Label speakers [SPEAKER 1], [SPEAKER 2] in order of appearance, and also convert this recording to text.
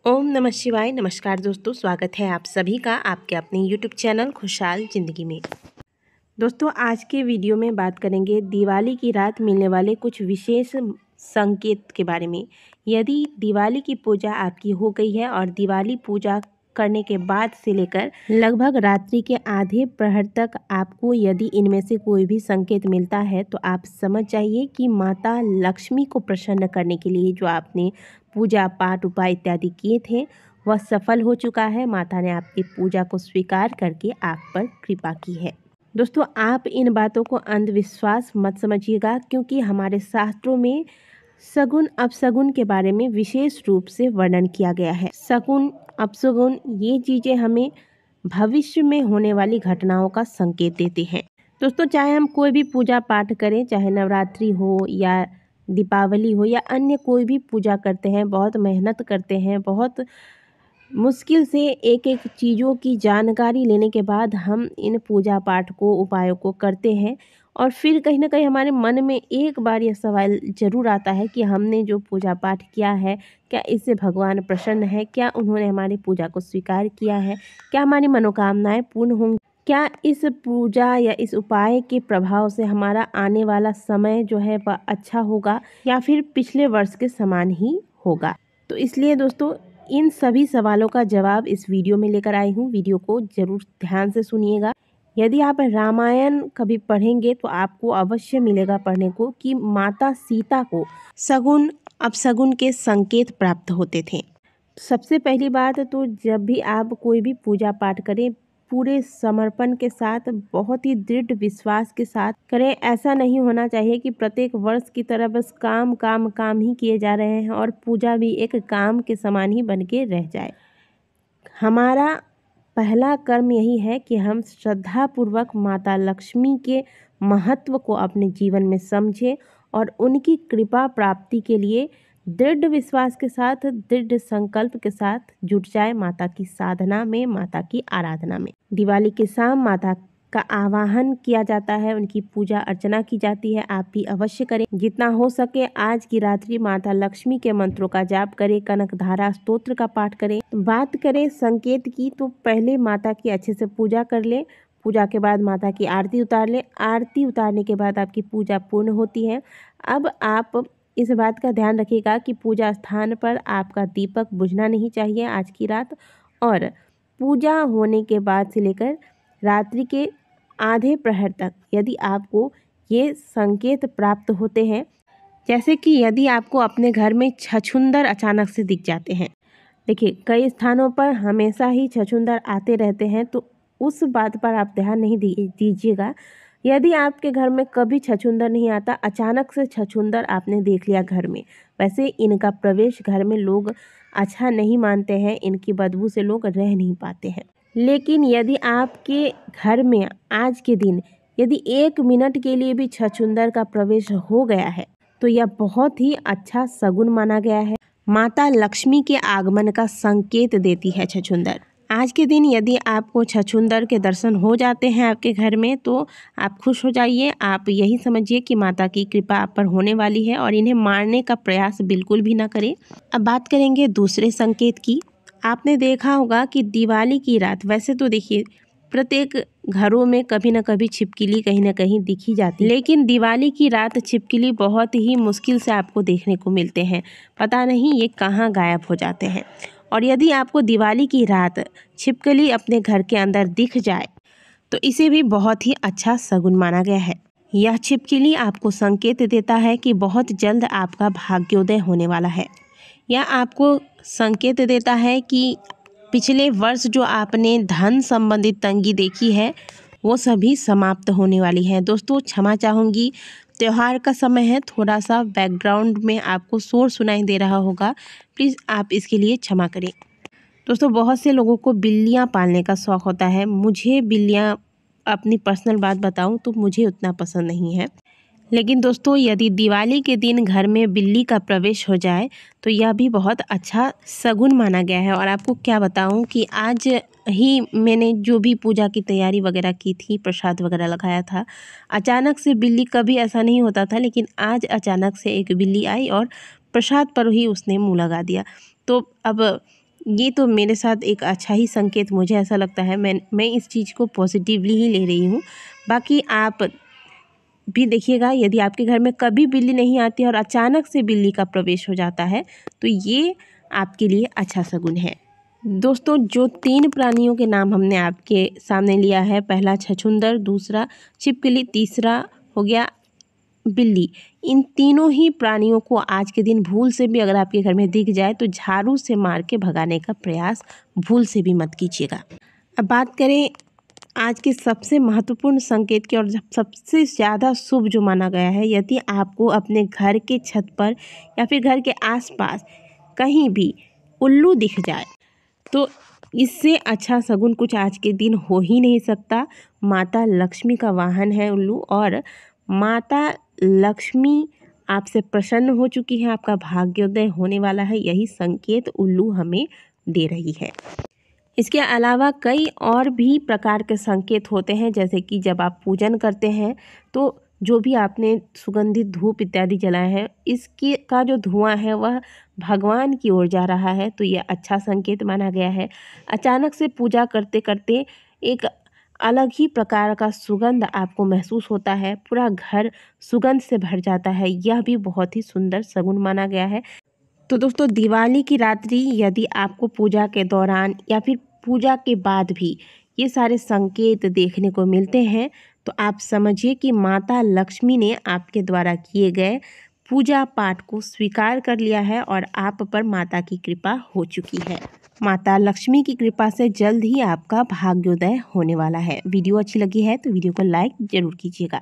[SPEAKER 1] ओम नमः शिवाय। नमस्कार दोस्तों, स्वागत है आप सभी का आपके अपने यूट्यूब चैनल खुशहाल ज़िंदगी में। दोस्तों, आज के वीडियो में बात करेंगे दिवाली की रात मिलने वाले कुछ विशेष संकेत के बारे में। यदि दिवाली की पूजा आपकी हो गई है और दिवाली पूजा करने के बाद से लेकर लगभग रात्रि के आधे प्रहर तक आपको यदि इनमें से कोई भी संकेत मिलता है तो आप समझ जाइए कि माता लक्ष्मी को प्रसन्न करने के लिए जो आपने पूजा पाठ उपाय इत्यादि किए थे वह सफल हो चुका है। माता ने आपकी पूजा को स्वीकार करके आप पर कृपा की है। दोस्तों, आप इन बातों को अंधविश्वास मत समझिएगा, क्योंकि हमारे शास्त्रों में सगुन अपशगुन के बारे में विशेष रूप से वर्णन किया गया है। सगुन अपशगुन ये चीज़ें हमें भविष्य में होने वाली घटनाओं का संकेत देते हैं। दोस्तों, चाहे हम कोई भी पूजा पाठ करें, चाहे नवरात्रि हो या दीपावली हो या अन्य कोई भी पूजा करते हैं, बहुत मेहनत करते हैं, बहुत मुश्किल से एक एक चीज़ों की जानकारी लेने के बाद हम इन पूजा पाठ को उपायों को करते हैं। और फिर कहीं ना कहीं हमारे मन में एक बार यह सवाल ज़रूर आता है कि हमने जो पूजा पाठ किया है, क्या इससे भगवान प्रसन्न है, क्या उन्होंने हमारी पूजा को स्वीकार किया है, क्या हमारी मनोकामनाएं पूर्ण होंगी, क्या इस पूजा या इस उपाय के प्रभाव से हमारा आने वाला समय जो है वह अच्छा होगा या फिर पिछले वर्ष के समान ही होगा। तो इसलिए दोस्तों, इन सभी सवालों का जवाब इस वीडियो में लेकर आई हूँ। वीडियो को ज़रूर ध्यान से सुनिएगा। यदि आप रामायण कभी पढ़ेंगे तो आपको अवश्य मिलेगा पढ़ने को कि माता सीता को सगुन अपशगुन के संकेत प्राप्त होते थे। सबसे पहली बात तो जब भी आप कोई भी पूजा पाठ करें, पूरे समर्पण के साथ, बहुत ही दृढ़ विश्वास के साथ करें। ऐसा नहीं होना चाहिए कि प्रत्येक वर्ष की तरह बस काम काम काम ही किए जा रहे हैं और पूजा भी एक काम के समान ही बन के रह जाए। हमारा पहला कर्म यही है कि हम श्रद्धापूर्वक माता लक्ष्मी के महत्व को अपने जीवन में समझें और उनकी कृपा प्राप्ति के लिए दृढ़ विश्वास के साथ, दृढ़ संकल्प के साथ जुट जाए माता की साधना में, माता की आराधना में। दिवाली के शाम माता का आवाहन किया जाता है, उनकी पूजा अर्चना की जाती है। आप भी अवश्य करें। जितना हो सके आज की रात्रि माता लक्ष्मी के मंत्रों का जाप करें, कनकधारा स्तोत्र का पाठ करें। बात करें संकेत की तो पहले माता की अच्छे से पूजा कर ले। पूजा के बाद माता की आरती उतार ले। आरती उतारने के बाद आपकी पूजा पूर्ण होती है। अब आप इस बात का ध्यान रखिएगा कि पूजा स्थान पर आपका दीपक बुझना नहीं चाहिए आज की रात। और पूजा होने के बाद से लेकर रात्रि के आधे प्रहर तक यदि आपको ये संकेत प्राप्त होते हैं, जैसे कि यदि आपको अपने घर में छछूंदर अचानक से दिख जाते हैं। देखिए, कई स्थानों पर हमेशा ही छछूंदर आते रहते हैं, तो उस बात पर आप ध्यान नहीं दीजिएगा। यदि आपके घर में कभी छछूंदर नहीं आता, अचानक से छछूंदर आपने देख लिया घर में, वैसे इनका प्रवेश घर में लोग अच्छा नहीं मानते हैं, इनकी बदबू से लोग रह नहीं पाते हैं। लेकिन यदि आपके घर में आज के दिन यदि 1 मिनट के लिए भी छछूंदर का प्रवेश हो गया है तो यह बहुत ही अच्छा सगुन माना गया है। माता लक्ष्मी के आगमन का संकेत देती है छछूंदर। आज के दिन यदि आपको छछूंदर के दर्शन हो जाते हैं आपके घर में तो आप खुश हो जाइए। आप यही समझिए कि माता की कृपा आप पर होने वाली है और इन्हें मारने का प्रयास बिल्कुल भी ना करें। अब बात करेंगे दूसरे संकेत की। आपने देखा होगा कि दिवाली की रात, वैसे तो देखिए प्रत्येक घरों में कभी ना कभी छिपकली कहीं ना कहीं दिख ही जाती है, लेकिन दिवाली की रात छिपकली बहुत ही मुश्किल से आपको देखने को मिलते हैं। पता नहीं ये कहाँ गायब हो जाते हैं। और यदि आपको दिवाली की रात छिपकली अपने घर के अंदर दिख जाए तो इसे भी बहुत ही अच्छा सगुन माना गया है। यह छिपकली आपको संकेत देता है कि बहुत जल्द आपका भाग्योदय होने वाला है। यह आपको संकेत देता है कि पिछले वर्ष जो आपने धन संबंधित तंगी देखी है वो सभी समाप्त होने वाली है। दोस्तों, क्षमा चाहूँगी, त्यौहार का समय है, थोड़ा सा बैकग्राउंड में आपको शोर सुनाई दे रहा होगा, प्लीज़ आप इसके लिए क्षमा करें। दोस्तों, बहुत से लोगों को बिल्लियाँ पालने का शौक़ होता है। मुझे बिल्लियाँ, अपनी पर्सनल बात बताऊँ तो मुझे उतना पसंद नहीं है। लेकिन दोस्तों, यदि दिवाली के दिन घर में बिल्ली का प्रवेश हो जाए तो यह भी बहुत अच्छा सगुन माना गया है। और आपको क्या बताऊं कि आज ही मैंने जो भी पूजा की तैयारी वगैरह की थी, प्रसाद वगैरह लगाया था, अचानक से बिल्ली, कभी ऐसा नहीं होता था लेकिन आज अचानक से एक बिल्ली आई और प्रसाद पर ही उसने मुँह लगा दिया। तो अब ये तो मेरे साथ एक अच्छा ही संकेत मुझे ऐसा लगता है। मैं इस चीज़ को पॉजिटिवली ही ले रही हूँ। बाकी आप भी देखिएगा, यदि आपके घर में कभी बिल्ली नहीं आती और अचानक से बिल्ली का प्रवेश हो जाता है तो ये आपके लिए अच्छा शगुन है। दोस्तों, जो 3 प्राणियों के नाम हमने आपके सामने लिया है, पहला छछूंदर, दूसरा छिपकली, तीसरा हो गया बिल्ली। इन तीनों ही प्राणियों को आज के दिन भूल से भी अगर आपके घर में दिख जाए तो झाड़ू से मार के भगाने का प्रयास भूल से भी मत कीजिएगा। अब बात करें आज के सबसे महत्वपूर्ण संकेत की, और सबसे ज़्यादा शुभ जो माना गया है, यदि आपको अपने घर के छत पर या फिर घर के आसपास कहीं भी उल्लू दिख जाए तो इससे अच्छा शगुन कुछ आज के दिन हो ही नहीं सकता। माता लक्ष्मी का वाहन है उल्लू, और माता लक्ष्मी आपसे प्रसन्न हो चुकी है, आपका भाग्योदय होने वाला है, यही संकेत उल्लू हमें दे रही है। इसके अलावा कई और भी प्रकार के संकेत होते हैं, जैसे कि जब आप पूजन करते हैं तो जो भी आपने सुगंधित धूप इत्यादि जलाया है, इसके का जो धुआं है वह भगवान की ओर जा रहा है, तो यह अच्छा संकेत माना गया है। अचानक से पूजा करते करते एक अलग ही प्रकार का सुगंध आपको महसूस होता है, पूरा घर सुगंध से भर जाता है, यह भी बहुत ही सुंदर शगुन माना गया है। तो दोस्तों, दिवाली की रात्रि यदि आपको पूजा के दौरान या फिर पूजा के बाद भी ये सारे संकेत देखने को मिलते हैं तो आप समझिए कि माता लक्ष्मी ने आपके द्वारा किए गए पूजा पाठ को स्वीकार कर लिया है और आप पर माता की कृपा हो चुकी है। माता लक्ष्मी की कृपा से जल्द ही आपका भाग्योदय होने वाला है। वीडियो अच्छी लगी है तो वीडियो को लाइक ज़रूर कीजिएगा।